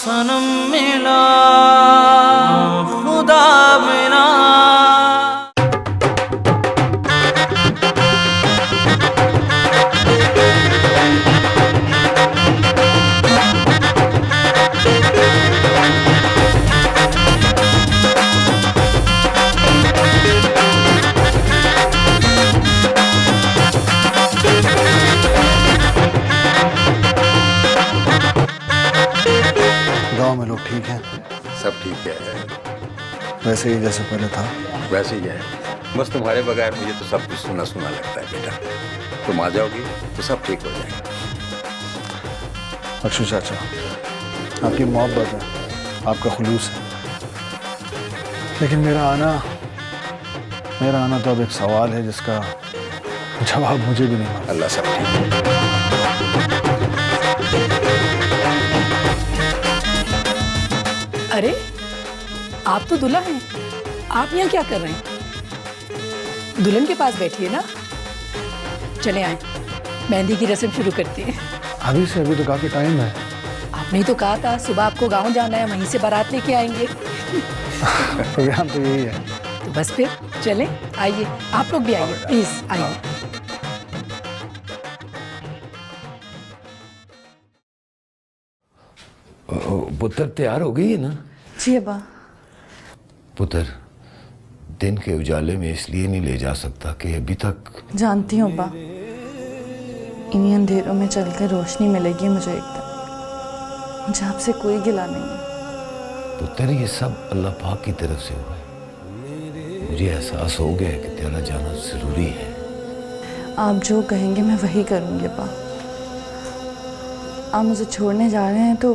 सनम मिला खुदा मिला। गांव में लोग ठीक हैं? सब ठीक है, वैसे ही जैसे पहले था? वैसे ही है। बस तुम्हारे बगैर मुझे तो सब कुछ सुना सुना लगता है बेटा। तुम आ जाओगी तो सब ठीक हो जाएगा। अक्षु चाचा, आपकी मोहब्बत है, आपका खुलूस है, लेकिन मेरा आना तो अब एक सवाल है जिसका जवाब मुझे भी नहीं मालूम। अल्लाह सब ठीक है। अरे आप तो दूल्हा हैं, आप यहाँ क्या कर रहे हैं? दुल्हन के पास बैठिए ना। चले आए, मेहंदी की रस्म शुरू करते हैं। अभी से? अभी तो काफी टाइम है। आपने ही तो कहा था सुबह आपको गांव जाना है, वहीं से बारात लेके आएंगे। प्रोग्राम तो यही है। तो बस फिर चलें, आइए आप लोग भी आइए, प्लीज आइए। पुत्र तैयार हो गई है ना? जी अब्बा। पुत्र, दिन के उजाले में इसलिए नहीं ले जा सकता कि अभी तक। जानती हूँ अब्बा, इन्हीं अंधेरों में चलकर रोशनी मिलेगी मुझे एक दिन। मुझे आपसे कोई गिला नहीं है पुत्र, ये सब अल्लाह पाक की तरफ से हुआ है। मुझे एहसास हो गया है कि तेरा जाना जरूरी है। आप जो कहेंगे मैं वही करूँगी अब्बा। आप मुझे छोड़ने जा रहे हैं तो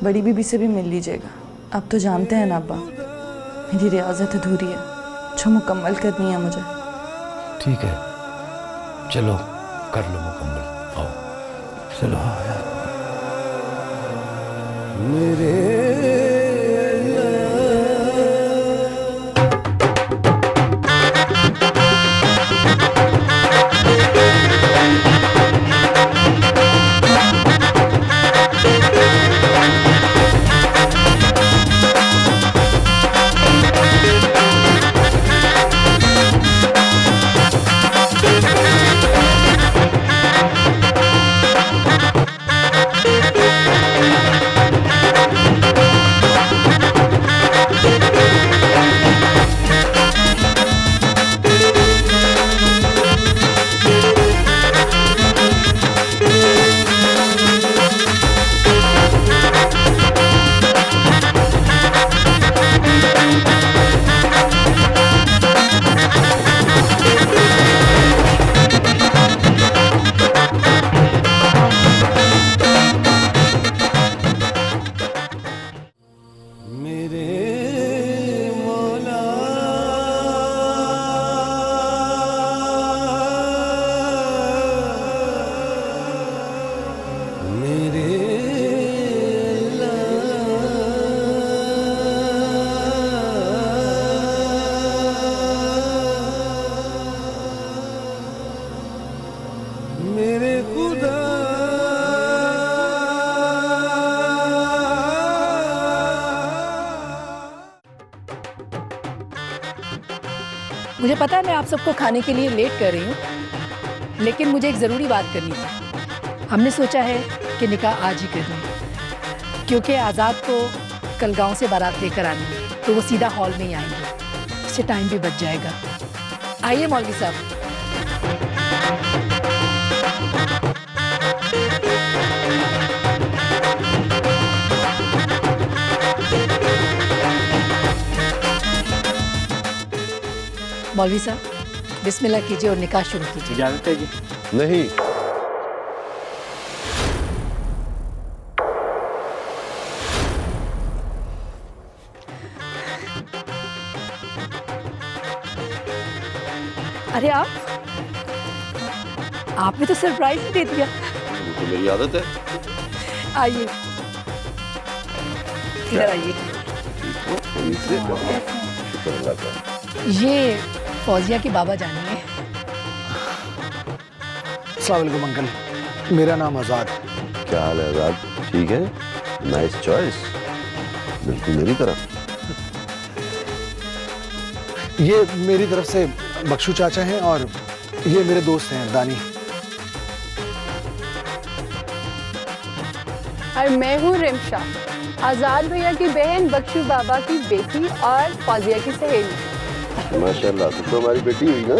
बड़ी बीबी से भी मिल लीजिएगा। अब तो जानते हैं ना अब्बा, मेरी रियाजत अधूरी है जो मुकम्मल करनी है मुझे। ठीक है, चलो कर लो मुकम्मल। आओ चलो। मेरे मुझे पता है मैं आप सबको खाने के लिए लेट कर रही हूँ, लेकिन मुझे एक ज़रूरी बात करनी थी। हमने सोचा है कि निकाह आज ही कर लें, क्योंकि आज़ाद को कल गांव से बारात लेकर आनी है, तो वो सीधा हॉल में ही आएंगे। इससे टाइम भी बच जाएगा। आइए मौलवी साहब। मौलवी साहब बिस्मिल्लाह कीजिए और निकाह शुरू कीजिए। इजाजत है जी? नहीं, अरे आपने तो सरप्राइज ही दे दिया। वो तो मेरी आदत है। आइए इधर आइए। शुक्र अल्लाह का। ये फौजिया के बाबा जानी है। अस्सलाम वालेकुम अंकल, मेरा नाम आज़ाद है। क्या हाल है आजाद? ठीक है? नाइस चॉइस, बिल्कुल मेरी तरफ। ये मेरी तरफ से बख्शू चाचा हैं और ये मेरे दोस्त हैं दानी। और मैं हूँ रिमशा, आजाद भैया की बहन, बख्शू बाबा की बेटी और फौजिया की सहेली। माशाल्लाह, तो हमारी बेटी हुई ना।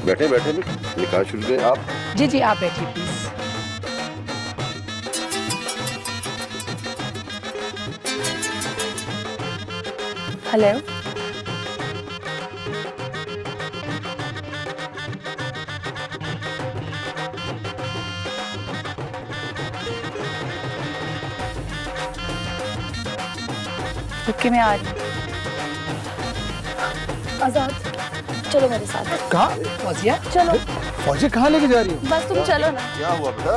बैठे बैठे निकाह शुरू करें आप। जी जी, आप बैठिए प्लीज। हेलो। ओके, मैं आ रही हूँ। आजाद, चलो मेरे साथ। कहाँ? फौजिया, चलो। फौजी कहाँ लेके जा रही हो? बस तुम चलो ना। क्या हुआ बेटा?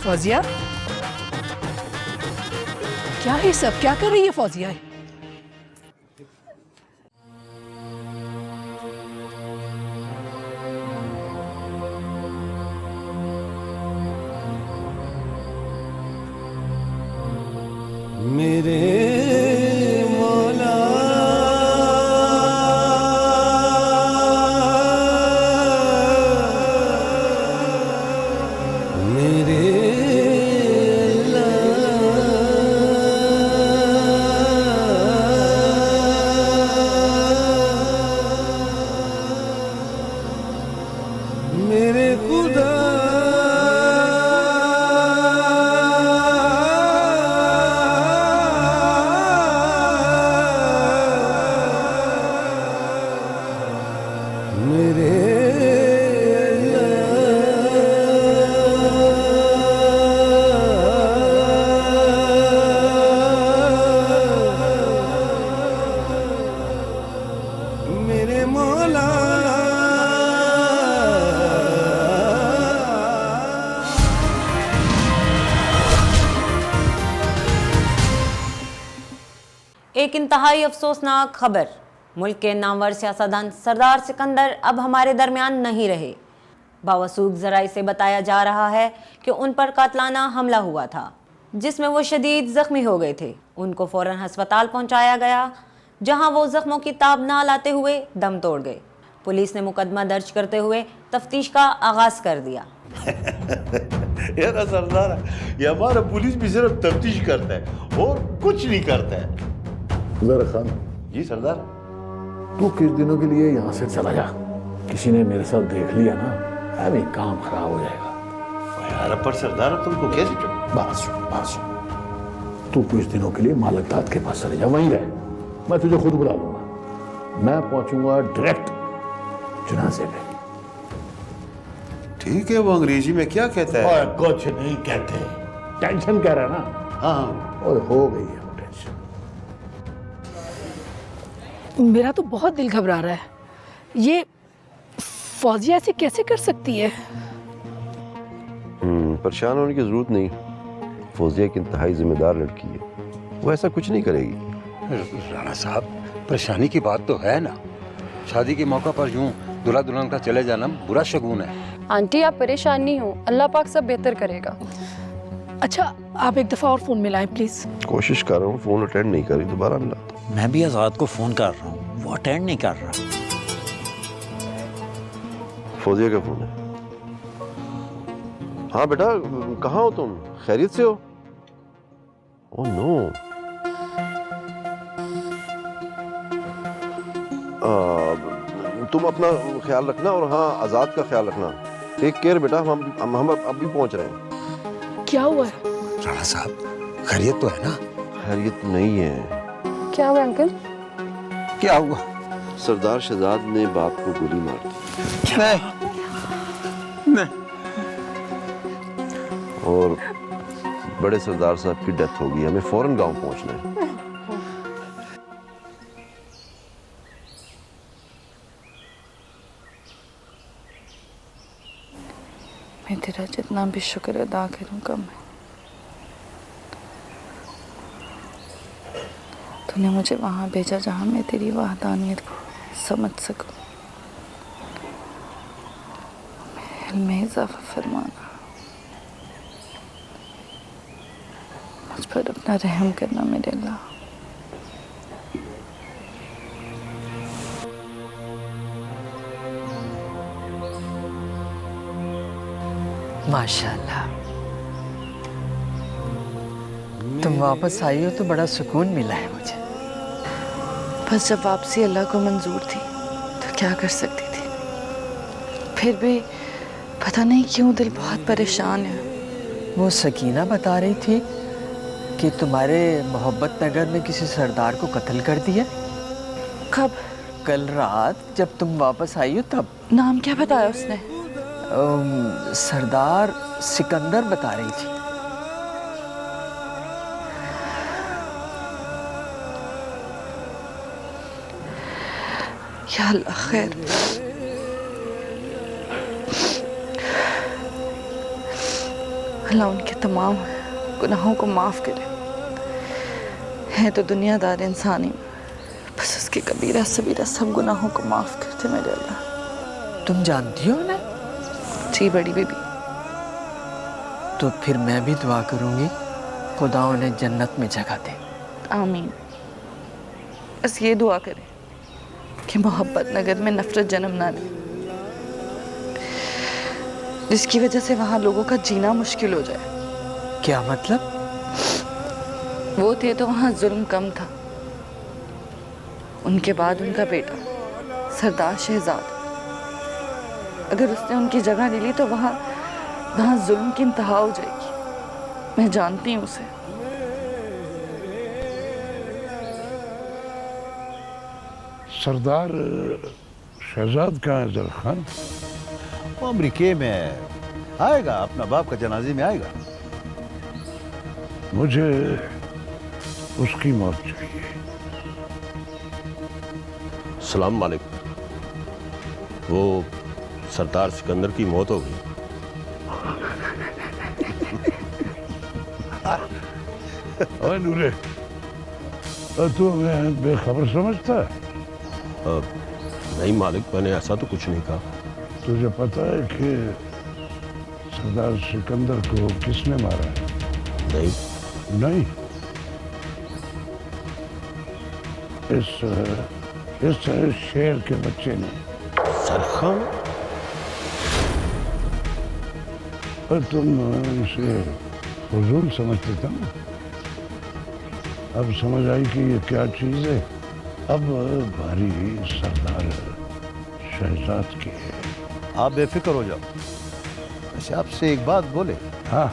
फौजिया, क्या है सब? क्या कर रही है फौजिया? मेरे मौला मेरे मेरे खुदा मेरे मेरे मौला एक इंतहाई अफसोसनाक खबर। मुल्क के नामवर सियासतदान सरदार सिकंदर अब हमारे दरमियान नहीं रहे। बावसूख ज़राए से बताया जा रहा है कि उन पर कातलाना हमला हुआ था, जिसमें वो शदीद ज़ख्मी हो गए थे। उनको फ़ौरन हस्पताल पहुंचाया गया, जहां वो ज़ख्मों की ताब ना लाते हुए दम तोड़ गए। पुलिस ने मुकदमा दर्ज करते हुए तफ्तीश का आगाज़ कर दिया। यार सरदार, ये हमारा पुलिस भी सिर्फ तफ्तीश करता है और कुछ नहीं करता है। जरा खान, जी सरदार। तू कुछ दिनों के लिए यहाँ से चला जा। किसी ने मेरे साथ देख लिया ना, अभी काम खराब हो जाएगा। यार पर सरदार, तुमको कैसे बस तू कुछ दिनों के लिए मालकदाद के पास चले जा, वहीं रह। मैं तुझे खुद बुला लूंगा। मैं पहुंचूंगा डायरेक्ट जनाजे पे। ठीक है, वो अंग्रेजी में क्या कहता है? कुछ नहीं कहते। टेंशन कह रहा है ना? हाँ, और हो गई है वो टेंशन। मेरा तो बहुत दिल घबरा रहा है। ये फौजिया ऐसे कैसे कर सकती है? परेशान होने की जरूरत नहीं। फौजिया एक इंतहाई जिम्मेदार लड़की है, वो ऐसा कुछ नहीं करेगी। राणा साहब, परेशानी की बात तो है ना। शादी के मौका पर यूं दूल्हा दुल्हन का चले जाना बुरा शगुन है। आंटी, आप परेशान नहीं हो, अल्लाह पाक सब बेहतर करेगा। अच्छा, आप एक दफ़ा और फ़ोन मिलाएं प्लीज़। कोशिश कर रहा हूँ, फोन अटेंड नहीं करी, दोबारा मिला दो। मैं भी आजाद को फोन कर रहा हूँ, वो अटेंड नहीं कर रहा। फौजिया का फोन है। हाँ बेटा, कहाँ हो तुम? खैरियत से हो? Oh no. तुम अपना ख्याल रखना और हाँ, आजाद का ख्याल रखना। टेक केयर बेटा। हम अभी पहुंच रहे हैं। क्या हुआ है? राणा साहब, खैरियत तो है ना? खैरियत नहीं है। क्या हुआ अंकल? क्या हुआ? सरदार शहजाद ने बाप को गोली मार दी। नहीं। और बड़े सरदार साहब की डेथ हो गई। हमें फौरन गांव पहुंचना है। मैं तेरा जितना भी शुक्र अदा करूं कम है। तूने मुझे वहां भेजा जहां मैं तेरी वहदानियत को समझ सकूं। मेरे इल्म में इजाफा फरमाना। मुझ पर अपना रहम करना मेरे अल्लाह। माशाल्लाह, तुम वापस आई हो तो बड़ा सुकून मिला है मुझे। बस जब वापसी अल्लाह को मंजूर थी तो क्या कर सकती थी। फिर भी पता नहीं क्यों दिल बहुत परेशान है। वो सकीना बता रही थी कि तुम्हारे मोहब्बत नगर में किसी सरदार को कत्ल कर दिया। कब? कल रात जब तुम वापस आई हो तब। नाम क्या बताया उसने? सरदार सिकंदर बता रही थी। या अल्लाह खैर। अल्लाह उनके तमाम गुनाहों को माफ़ करे। है तो दुनियादार इंसान ही, बस उसके कबीरा सबीरा सब गुनाहों को माफ़ करते मेरे अल्लाह। तुम जानती हो ना? जी बड़ी बीबी। तो फिर मैं भी दुआ करूंगी खुदा उन्हें जन्नत में जगह दे। आमीन। बस ये दुआ करें कि मोहब्बत नगर में नफरत जन्म ना ले, जिसकी वजह से वहाँ लोगों का जीना मुश्किल हो जाए। क्या मतलब? वो थे तो वहाँ जुल्म कम था। उनके बाद उनका बेटा सरदार शहजाद, अगर उसने उनकी जगह ले ली तो वहाँ जुल्म की इंतहा हो जाएगी। मैं जानती हूँ उसे। सरदार शहजाद कहाँ है जर खान? वो अमरीके में आएगा, अपना बाप का जनाजे में आएगा। मुझे उसकी मौत चाहिए। सलाम वालेकुम। वो सरदार सिकंदर की मौत हो गई। ओए नूरे, तू हमें बेखबर समझता है? नहीं मालिक, मैंने ऐसा तो कुछ नहीं कहा। तुझे पता है कि सरदार सिकंदर को किसने मारा है? नहीं। नहीं? इस शेर के बच्चे ने। सरखान? पर तुम इसे फजूल समझते थे ना, अब समझ आई कि ये क्या चीज है। अब बारी सरदार शहजाद की है। आप बेफिक्र हो जाओ। वैसे आपसे एक बात बोले? हाँ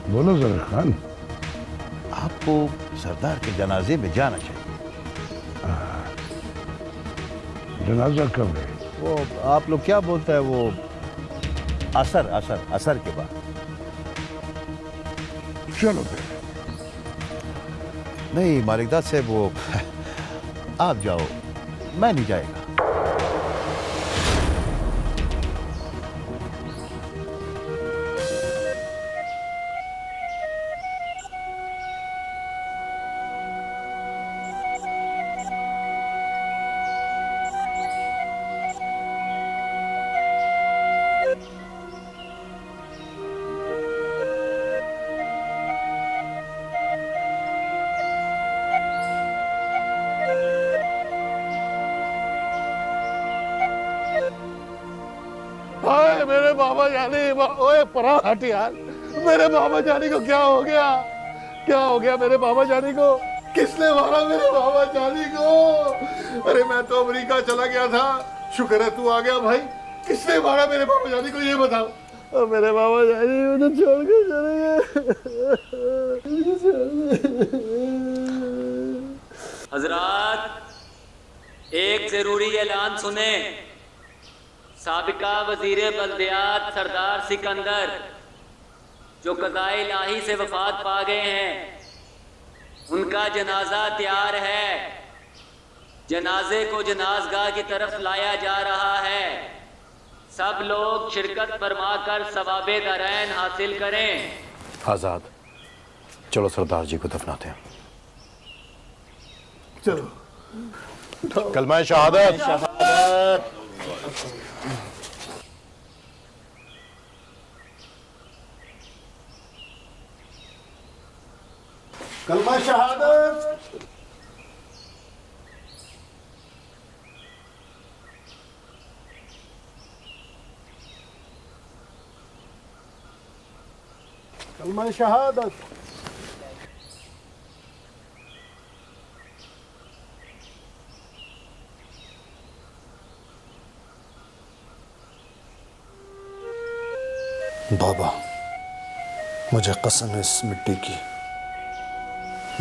बोलो जरा खान। आपको सरदार के जनाजे में जाना चाहिए। जनाजा कब है? वो आप लोग क्या बोलते हैं, वो असर के बाद। चलो फिर। नहीं मालिकदाद से वो आप जाओ, मैं नहीं जाएगा। मेरे बाबा जानी, ओए परा हट यार। मेरे बाबा जानी को क्या हो गया? क्या हो गया मेरे बाबा जानी को? किसने मारा मेरे बाबा जानी को? अरे मैं तो अमेरिका चला गया था, शुक्र है तू आ गया भाई। किसने मारा मेरे बाबा जानी को ये बताओ। और मेरे बाबा जानी मुझे छोड़ के चले गए। हजरात, एक जरूरी ऐलान सुने। साबिका वजीर बल्दियात सरदार सिकंदर जो कज़ाए इलाही से वफात पा गए हैं, उनका जनाजा तैयार है। जनाजे को जनाजगाह की तरफ लाया जा रहा है। सब लोग शिरकत फरमाकर सवाबे दरैन हासिल करें। आज़ाद, चलो सरदार जी को दफनाते हैं। चलो। कलमा शहादत। कलमा शहादत। कलमा शहादत। बाबा, मुझे कसम है इस मिट्टी की,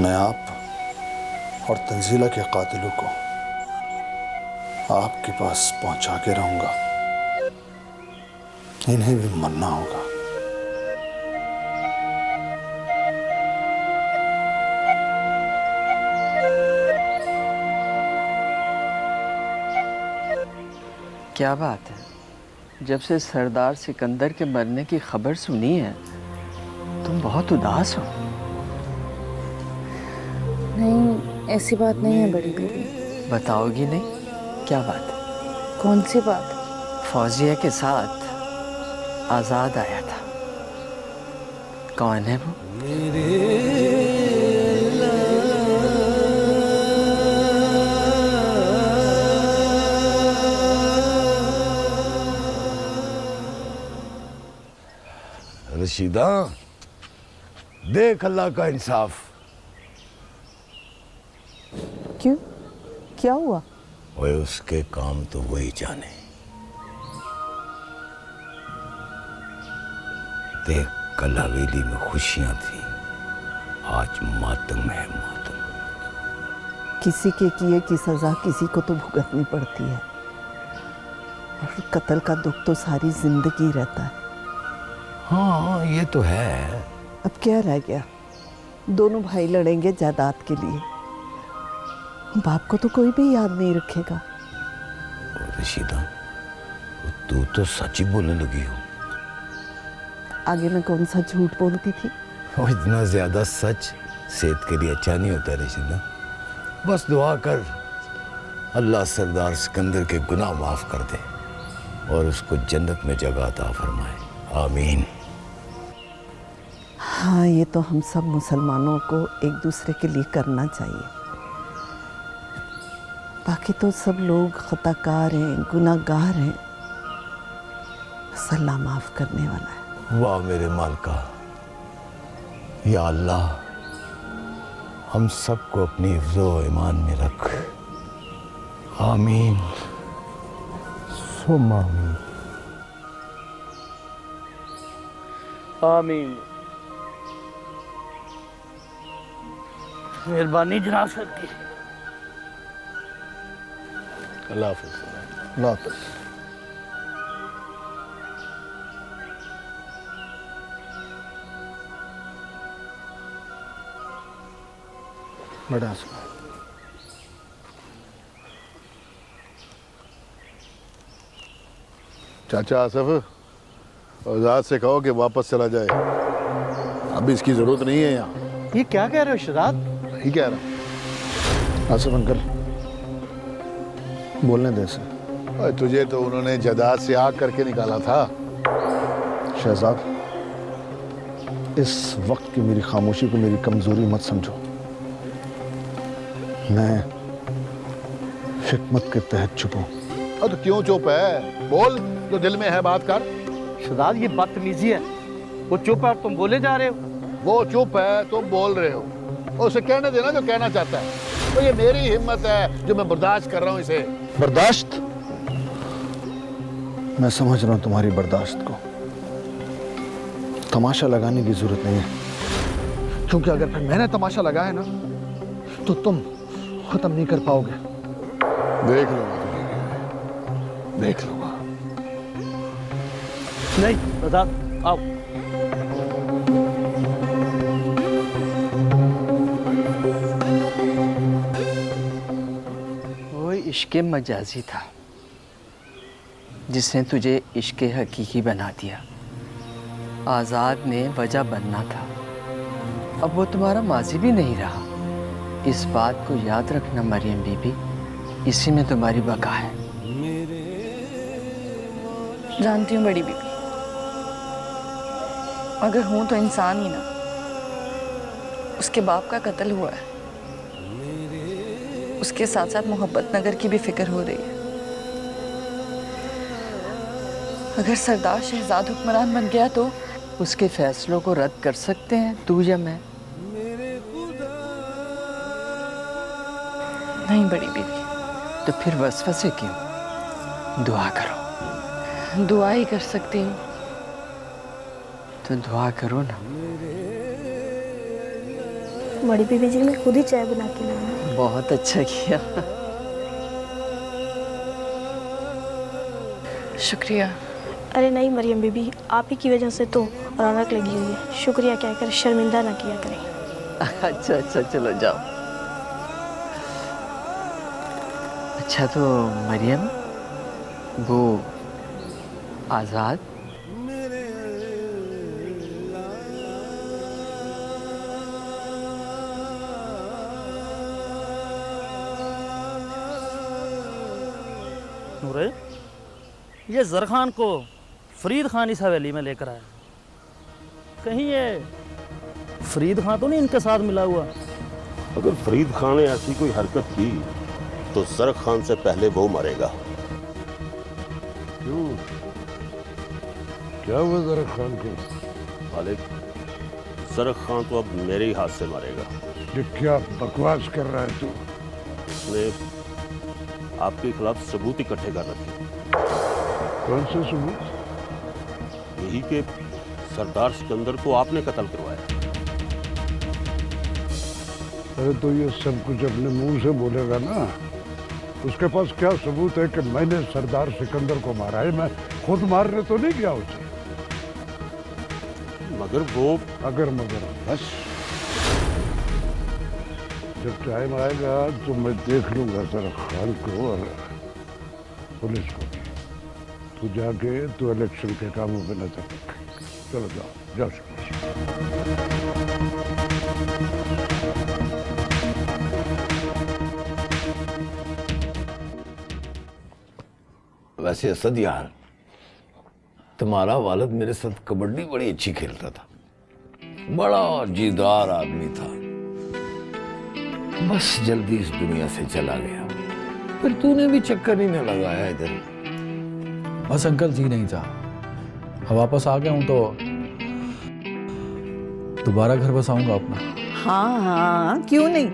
मैं आप और तंजीला के कातिलों को आपके पास पहुंचा के रहूंगा। इन्हें भी मरना होगा। क्या बात है, जब से सरदार सिकंदर के मरने की खबर सुनी है तुम बहुत उदास हो। नहीं, ऐसी बात नहीं है बड़ी बीबी। बताओगी नहीं? क्या बात है? कौन सी बात? फौजिया के साथ आजाद आया था। कौन है वो? रशीदा, देख अल्लाह का इंसाफ। क्यों, क्या हुआ? ओए उसके काम तो वही जाने। देख, कल हवेली में खुशियां थी, आज मातम है मातम। किसी के किए की सजा किसी को तो भुगतनी पड़ती है, और कत्ल का दुख तो सारी जिंदगी रहता है। हाँ, ये तो है। अब क्या रह गया? दोनों भाई लड़ेंगे जायदाद के लिए। बाप को तो कोई भी याद नहीं रखेगा। रशीदा, तू तो सच ही बोलने लगी हो। आगे मैं कौन सा झूठ बोलती थी? और इतना ज्यादा सच सेहत के लिए अच्छा नहीं होता रशीदा। बस दुआ कर अल्लाह सरदार सिकंदर के गुनाह माफ कर दे और उसको जन्नत में जगह अता फरमाए। आमीन। हाँ, ये तो हम सब मुसलमानों को एक दूसरे के लिए करना चाहिए। बाकी तो सब लोग खताकार हैं, गुनाहगार हैं। बस अल्लाह माफ करने वाला है। वाह मेरे मालिका, या अल्लाह हम सबको अपनी हिफ्ज़ो ईमान में रख। आमीन सुम्मा आमीन। आमीन। मेहरबानी जनाब सर की। अल्लाह हाफ़िज़। अल्लाह हाफ़िज़। बड़ा चाचा आसफ, आजाद से कहो कि वापस चला जाए, अभी इसकी जरूरत नहीं है यहाँ। ये क्या कह रहे हो शहजाद? नहीं कह रहा। आसफ अंकल, बोलने दे इसे। अरे तुझे तो उन्होंने जायदाद से आग करके निकाला था। शहजाद, इस वक्त की मेरी खामोशी को मेरी कमजोरी मत समझो। मैं हिकमत के तहत चुप हूँ। तो क्यों चुप है? बोल, जो दिल में है बात कर। शहजाद, ये बदतमीजी है। वो चुप है और तुम बोले जा रहे हो। वो चुप है, तुम बोल रहे हो। उसे कहने देना जो कहना चाहता है। तो ये मेरी हिम्मत है जो मैं बर्दाश्त कर रहा हूँ इसे। बर्दाश्त? मैं समझ रहा हूँ तुम्हारी बर्दाश्त को। तमाशा लगाने की जरूरत नहीं है, क्योंकि अगर फिर मैंने तमाशा लगाया ना तो तुम खत्म नहीं कर पाओगे। देख लूंगा, देख लूंगा। नहीं शहजाद, आओ। वो इश्क़ मजाजी था जिसने तुझे इश्क़ हकीकी बना दिया। आज़ाद ने वजह बनना था, अब वो तुम्हारा माजी भी नहीं रहा। इस बात को याद रखना मरियम बीबी, इसी में तुम्हारी बका है। जानती हूँ बड़ी बीबी, अगर हूँ तो इंसान ही ना, उसके बाप का कत्ल हुआ है। उसके साथ साथ मोहब्बत नगर की भी फिक्र हो रही है। अगर सरदार शहजाद हुक्मरान बन गया तो उसके फैसलों को रद्द कर सकते हैं तू या मैं? नहीं बड़ी बीवी। तो फिर वसवसे क्यों? दुआ करो। दुआ ही कर सकती हूँ। तो दुआ करो ना। बड़ी बीबी जी ने खुद ही चाय बना के लाया। बहुत अच्छा किया। शुक्रिया। अरे नहीं मरियम बीबी, आप ही की वजह से तो रौनक लगी हुई है। शुक्रिया क्या कर, शर्मिंदा ना किया करें। अच्छा अच्छा, चलो जाओ। अच्छा तो मरियम, वो आज़ाद नूरे, ये जरखान को फरीद खान इस हवेली में लेकर आया। कहीं ये फरीद खान तो नहीं इनके साथ मिला हुआ? अगर फरीद खान ने ऐसी कोई हरकत की तो जरख खान से पहले वो मरेगा। क्यों? क्या हुआ जरख खान को? मालिक, जरख खान तो अब मेरे ही हाथ से मरेगा। ये क्या बकवास कर रहा है तू? उसने आपके खिलाफ सबूत इकट्ठे कर रखे। कौन से सबूत? यही कि सरदार सिकंदर को आपने कत्ल करवाया। अरे तो ये सब कुछ अपने मुंह से बोलेगा ना। उसके पास क्या सबूत है कि मैंने सरदार सिकंदर को मारा है? मैं खुद मारने तो नहीं गया उसे। मगर वो अगर मगर बस जब टाइम आएगा तो मैं देख लूंगा जरख खान को और पुलिस को। तू जाके तू इलेक्शन के कामों पे नजर रख। चलो जाओ जाओ वैसे असद यार, तुम्हारा वालिद मेरे साथ कबड्डी बड़ी अच्छी खेलता था। बड़ा जीदार आदमी था। बस जल्दी इस दुनिया से चला गया। फिर तूने भी चक्कर ही न लगाया इधर। बस अंकल जी नहीं था। अब वापस आ गया हूं तो दोबारा घर बसाऊंगा अपना। हाँ हाँ, क्यों नहीं।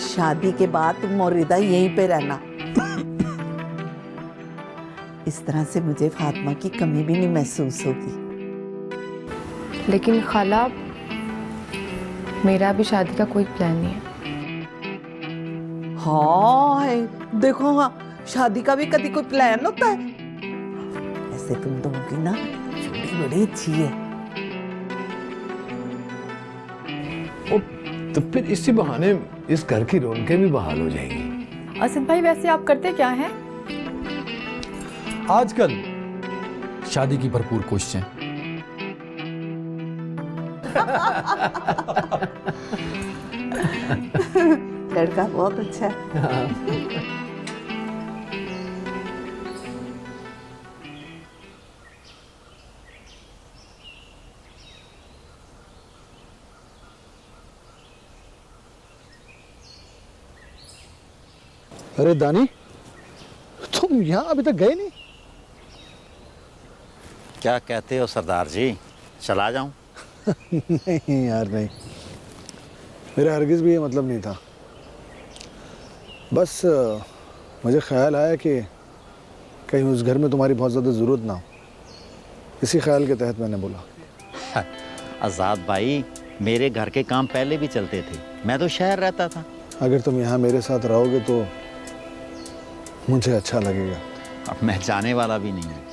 शादी के बाद तुम मौरिदा यहीं पे रहना। इस तरह से मुझे फातिमा की कमी भी नहीं महसूस होगी। लेकिन खाला, मेरा भी शादी का कोई प्लान नहीं है। हाँ देखो, हाँ शादी का भी कभी कोई प्लान होता है? ऐसे तुम दोनों की ना जोड़ी बड़ी अच्छी है। तो फिर इसी बहाने इस घर की रौनकें भी बहाल हो जाएंगी। असद भाई, वैसे आप करते क्या हैं? आजकल शादी की भरपूर कोशिशें। लड़का बहुत अच्छा है। अरे दानी, तुम यहाँ अभी तक गए नहीं? क्या कहते हो सरदार जी, चला जाऊं? नहीं यार नहीं, मेरा हरगिज़ भी ये मतलब नहीं था। बस मुझे ख्याल आया कि कहीं उस घर में तुम्हारी बहुत ज़्यादा ज़रूरत ना हो। इसी ख्याल के तहत मैंने बोला। आज़ाद भाई, मेरे घर के काम पहले भी चलते थे। मैं तो शहर रहता था। अगर तुम यहाँ मेरे साथ रहोगे तो मुझे अच्छा लगेगा। अब मैं जाने वाला भी नहीं हूँ,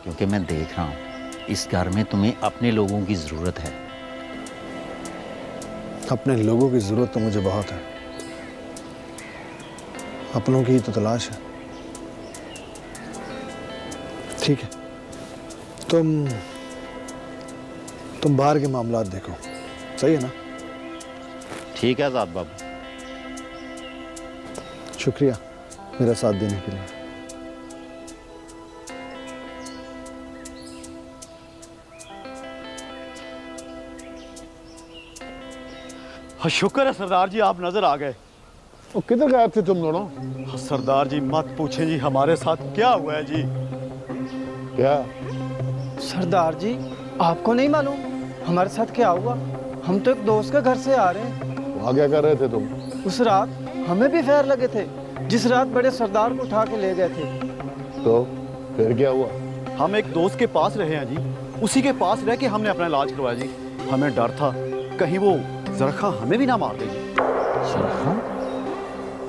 क्योंकि मैं देख रहा हूँ इस घर में तुम्हें अपने लोगों की ज़रूरत है। अपने लोगों की ज़रूरत तो मुझे बहुत है, अपनों की ही तो तलाश है। ठीक है, तुम बाहर के मामलात देखो, सही है ना? ठीक है आज़ाद बाबू। शुक्रिया मेरा साथ देने के लिए। शुक्र है सरदार जी आप नजर आ गए। वो किधर गए थे तुम दोनों? सरदार जी मत पूछें जी, हमारे साथ क्या हुआ है जी। क्या? सरदार जी आपको नहीं मालूम हमारे साथ क्या हुआ? हम तो एक दोस्त के घर से आ रहे हैं। वहाँ क्या कर रहे थे तुम? उस रात हमें भी फैर लगे थे, जिस रात बड़े सरदार को उठा के ले गए थे। तो फिर क्या हुआ? हम एक दोस्त के पास रहे हैं जी, उसी के पास रह के हमने अपना इलाज करवाया जी। हमें डर था कहीं वो जरखा हमें भी ना मार देगी। जरखा?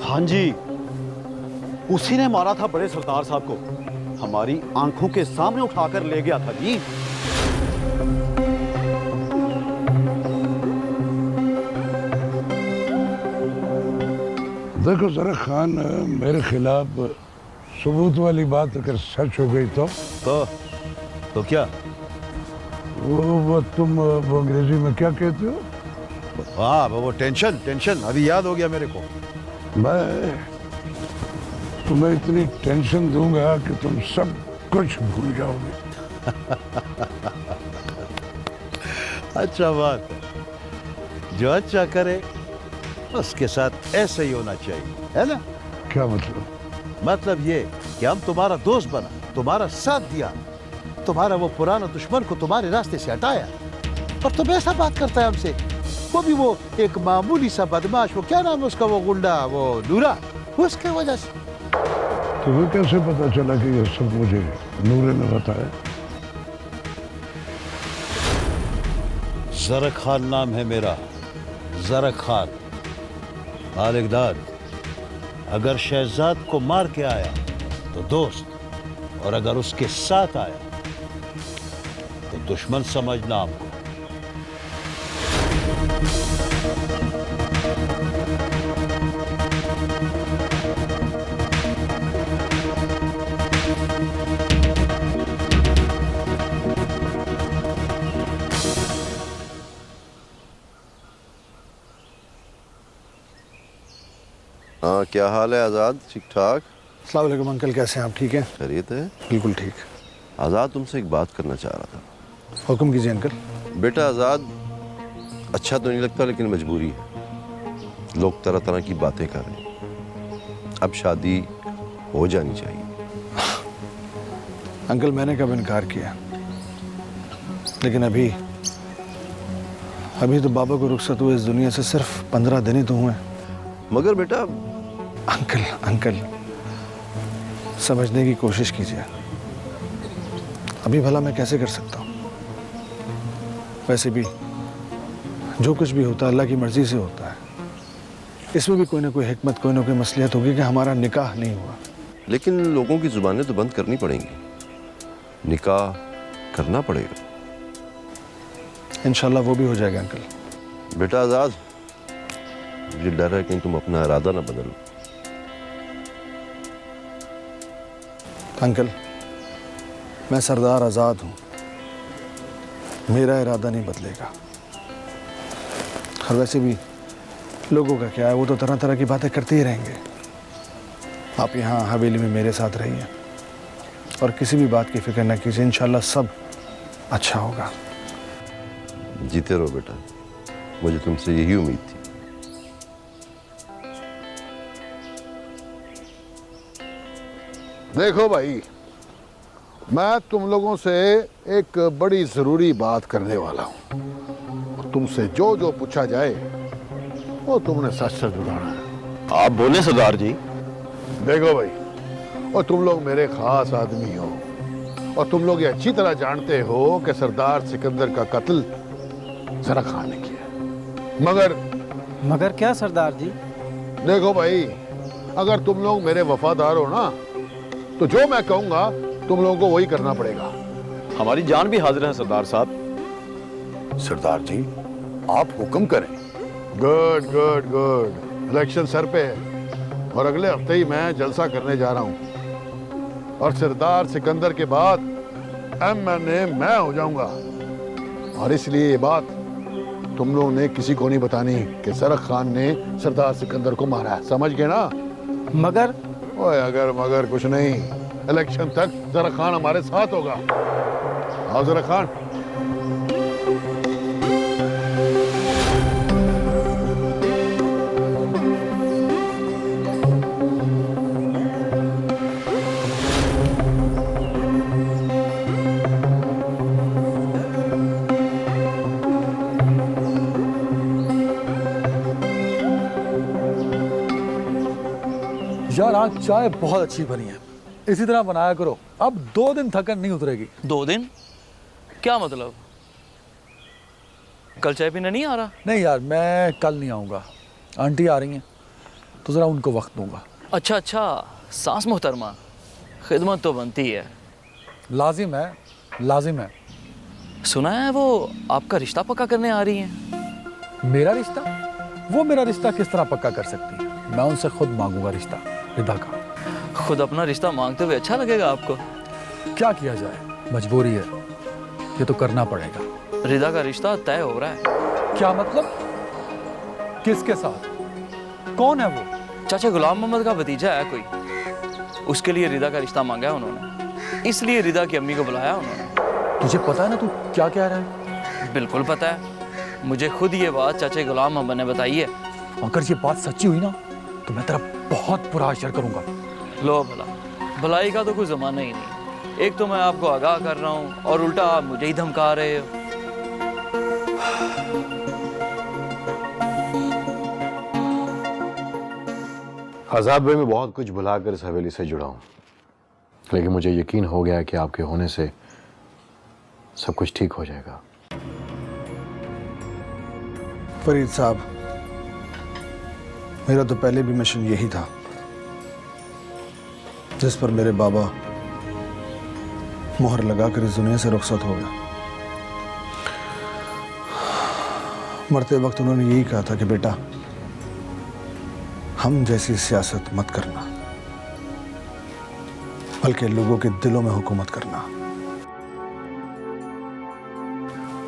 हाँ जी, उसी ने मारा था बड़े सरदार साहब को, हमारी आंखों के सामने उठाकर ले गया था जी। देखो जरा खान, मेरे खिलाफ सबूत वाली बात अगर सच हो गई तो क्या? वो तुम वो अंग्रेजी में क्या कहते हो? हाँ वो टेंशन अभी याद हो गया मेरे को। मैं तुम्हें इतनी टेंशन दूंगा कि तुम सब कुछ भूल जाओगे। अच्छा बात है, जो अच्छा करे उसके साथ ऐसे ही होना चाहिए, है ना? क्या मतलब? मतलब ये कि हम तुम्हारा दोस्त बना, तुम्हारा साथ दिया, तुम्हारा वो पुराना दुश्मन को तुम्हारे रास्ते से हटाया, और तुम ऐसा बात करता है हमसे। वो भी वो एक मामूली सा बदमाश, वो क्या नाम है उसका, वो गुंडा, वो नूरा, उसके वजह से। तुम्हें कैसे पता चला कि ये सब मुझे नूरे ने बताया? जरक खान नाम है मेरा, जरक खान मालिकदार। अगर शहजाद को मार के आया तो दोस्त, और अगर उसके साथ आया तो दुश्मन समझना हमको। हाँ, क्या हाल है आज़ाद? ठीक ठाक? अस्सलाम वालेकुम अंकल, कैसे हैं आप? ठीक हैं? खैरियत है? बिल्कुल ठीक। आज़ाद, तुमसे एक बात करना चाह रहा था। हुक्म कीजिए अंकल। बेटा आज़ाद, अच्छा तो नहीं लगता लेकिन मजबूरी है। लोग तरह तरह की बातें कर रहे हैं, अब शादी हो जानी चाहिए। अंकल मैंने कब इनकार किया, लेकिन अभी तो बाबा को रुखसत हुए इस दुनिया से सिर्फ 15 दिन ही तो हुए। मगर बेटा अंकल समझने की कोशिश कीजिए, अभी भला मैं कैसे कर सकता हूँ? वैसे भी जो कुछ भी होता है अल्लाह की मर्जी से होता है। इसमें भी कोई ना कोई हिकमत, कोई ना कोई मसलियत होगी कि हमारा निकाह नहीं हुआ। लेकिन लोगों की जुबानें तो बंद करनी पड़ेंगी, निकाह करना पड़ेगा। इंशाल्लाह वो भी हो जाएगा अंकल। बेटा आज़ाद, मुझे डर है कि तुम अपना इरादा ना बदलो। अंकल मैं सरदार आज़ाद हूँ, मेरा इरादा नहीं बदलेगा। और वैसे भी लोगों का क्या है, वो तो तरह तरह की बातें करते ही रहेंगे। आप यहाँ हवेली में मेरे साथ रहिए और किसी भी बात की फिक्र न कीजिए, इंशाल्लाह सब अच्छा होगा। जीते रहो बेटा, मुझे तुमसे यही उम्मीद थी। देखो भाई, मैं तुम लोगों से एक बड़ी ज़रूरी बात करने वाला हूँ। तुमसे जो जो पूछा जाए वो तुमने सच सच बताना है। आप बोले सरदार जी। देखो भाई, और तुम लोग मेरे खास आदमी हो, और तुम लोग ये अच्छी तरह जानते हो कि सरदार सिकंदर का कत्ल जरक खान ने किया। मगर क्या सरदार जी? देखो भाई, अगर तुम लोग मेरे वफादार हो ना, तो जो मैं कहूंगा तुम लोगों को वही करना पड़ेगा। हमारी जान भी हाजिर है सरदार साहब। सरदार जी आप हुक्म करें। Good good good. Election sir पे है और अगले हफ्ते ही मैं जलसा करने जा रहा हूं, और सरदार सिकंदर के बाद MNA मैं हो जाऊंगा। और इसलिए ये बात तुम लोगों ने किसी को नहीं बतानी कि जरक खान ने सरदार सिकंदर को मारा है, समझ गए ना? मगर ओए अगर मगर कुछ नहीं, इलेक्शन तक जरक खान हमारे साथ होगा। आओ जरक खान। यार आज चाय बहुत अच्छी बनी है, इसी तरह बनाया करो, अब 2 दिन थकन नहीं उतरेगी। 2 दिन? क्या मतलब? कल चाय पीने नहीं आ रहा? नहीं यार, मैं कल नहीं आऊँगा, आंटी आ रही हैं तो ज़रा उनको वक्त दूंगा। अच्छा अच्छा, सास मोहतरमा, खिदमत तो बनती है। लाजिम है, लाजिम है। सुना है वो आपका रिश्ता पक्का करने आ रही हैं। मेरा रिश्ता? वो मेरा रिश्ता किस तरह पक्का कर सकती है? मैं उनसे खुद मांगूंगा रिश्ता, रिदा का। खुद अपना रिश्ता मांगते हुए अच्छा लगेगा आपको? क्या किया जाए, मजबूरी है, ये तो करना पड़ेगा। रिदा का रिश्ता तय हो रहा है। क्या मतलब? किसके साथ? कौन है वो? चाचा गुलाम मोहम्मद का भतीजा है कोई, उसके लिए रिदा का रिश्ता मांगा है उन्होंने, इसलिए रिदा की अम्मी को बुलाया उन्होंने। तुझे पता है ना तू क्या कह रहा है? बिल्कुल पता है, मुझे खुद ये बात चाचे गुलाम मोहम्मद ने बताई है। अगर ये बात सच्ची हुई ना तो मैं तेरा बहुत बुरा असर करूंगा। लो भला, भलाई का तो कोई जमाना ही नहीं। एक तो मैं आपको आगाह कर रहा हूँ और उल्टा आप मुझे ही धमका रहे हो। आज़ाद भाई, मैं बहुत कुछ भुलाकर इस हवेली से जुड़ा हूँ, लेकिन मुझे यकीन हो गया कि आपके होने से सब कुछ ठीक हो जाएगा। फरीद साहब, मेरा तो पहले भी मिशन यही था जिस पर मेरे बाबा मोहर लगाकर इस दुनिया से रुखसत हो गया। मरते वक्त उन्होंने यही कहा था कि बेटा, हम जैसी सियासत मत करना, बल्कि लोगों के दिलों में हुकूमत करना।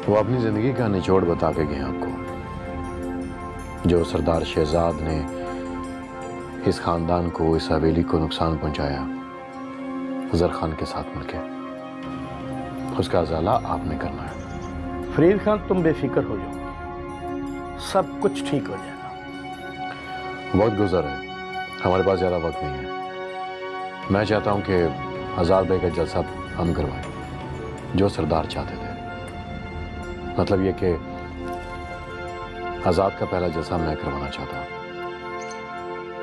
वो अपनी जिंदगी का निचोड़ बता के गए आपको, जो सरदार शहजाद ने इस खानदान को, इस हवेली को नुकसान पहुंचाया अजहर खान के साथ मिलकर, उसका अजाला आपने करना है। फरीद खान, तुम बेफिक्र हो जाओ, सब कुछ ठीक हो जाएगा। वक्त गुजर है, हमारे पास ज़्यादा वक्त नहीं है। मैं चाहता हूं कि आज़ाद भाई का जलसा हम करवाएं, जो सरदार चाहते थे। मतलब ये कि आज़ाद का पहला जलसा मैं करवाना चाहता हूं।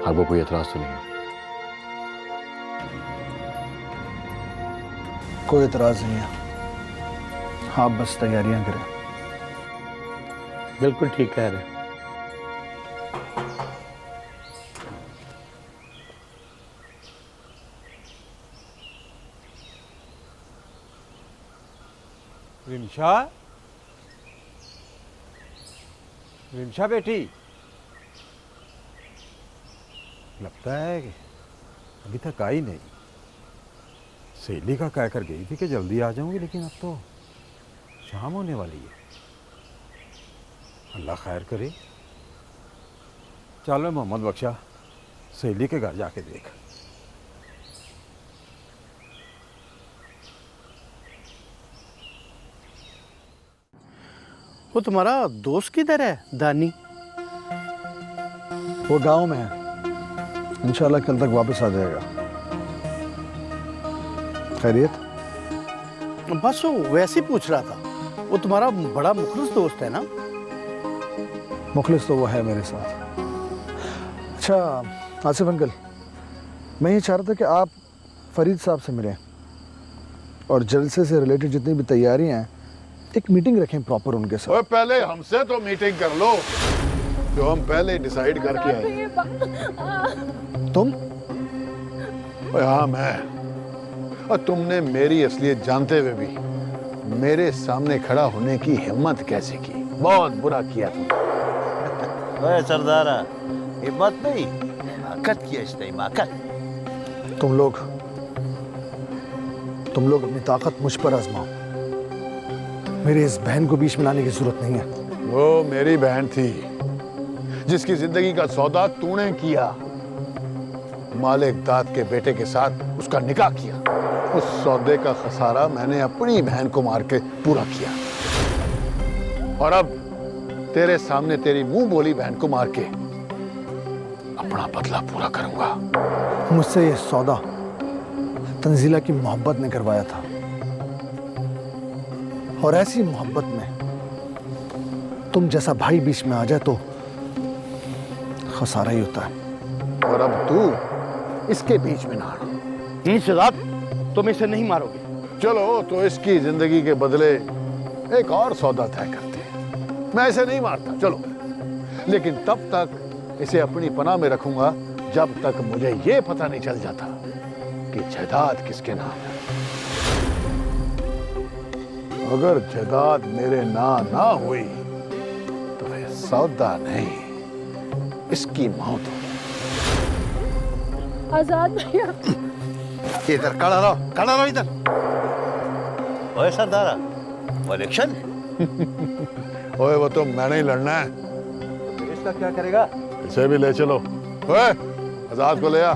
आपको कोई एतराज़ तो नहीं है? कोई एतराज़ नहीं है, आप बस तैयारियां करें। बिल्कुल ठीक कह रहे। रिमशा, रिमशा बेटी, लगता है कि अभी तक आई नहीं। सहेली का कह कर गई थी कि जल्दी आ जाऊंगी, लेकिन अब तो शाम होने वाली है। अल्लाह खैर करे। चलो मोहम्मद बख्शा, सहेली के घर जाके देख। वो तुम्हारा दोस्त किधर है, दानी? वो गांव में है, इंशाल्लाह कल तक वापस आ जाएगा। खैरियत? बस वो वैसे ही पूछ रहा था, वो तुम्हारा बड़ा मुखलिस दोस्त है ना? मुखलिस तो वो है मेरे साथ। अच्छा आसिफ अंकल, मैं ये चाह रहा था कि आप फरीद साहब से मिलें और जलसे से रिलेटेड जितनी भी तैयारियां हैं, एक मीटिंग रखें प्रॉपर उनके साथ। ओए, पहले हमसे तो मीटिंग कर लो, जो हम पहले डिसाइड करके आए। तुम? ओए हाँ, मैं। और तुमने मेरी असलियत जानते हुए भी मेरे सामने खड़ा होने की हिम्मत कैसे की? बहुत बुरा किया तुमने। ओए सरदारा, हिम्मत नहीं, हिमाकत की है, हिमाकत। तुम लोग अपनी ताकत मुझ पर आजमाओ, मेरे इस बहन को बीच में लाने की जरूरत नहीं है। वो मेरी बहन थी जिसकी जिंदगी का सौदा तूने किया। मालिक दाद के बेटे के साथ उसका निकाह किया। उस सौदे का खसारा मैंने अपनी बहन को मार के पूरा किया, और अब तेरे सामने तेरी मुंह बोली बहन को मार के अपना बदला पूरा करूंगा। मुझसे ये सौदा तंजीला की मोहब्बत ने करवाया था, और ऐसी मोहब्बत में तुम जैसा भाई बीच में आ जाए तो खसारा ही होता है। और अब तू इसके बीच में ना आना। नहीं शहजाद, तुम इसे नहीं मारोगे। चलो तो इसकी जिंदगी के बदले एक और सौदा तय करते हैं। मैं इसे नहीं मारता, चलो, लेकिन तब तक इसे अपनी पनाह में रखूंगा जब तक मुझे यह पता नहीं चल जाता कि जायदाद किसके नाम है। अगर जायदाद मेरे नाम ना हुई तो फिर सौदा नहीं, इसकी मौत होगी। आजाद भैया, इधर खड़ा रहो इधर। ओए सरदारा, वो इलेक्शन ओए वो तो मैंने ही लड़ना है। इसका क्या करेगा? इसे भी ले चलो। ओए आजाद को ले आ।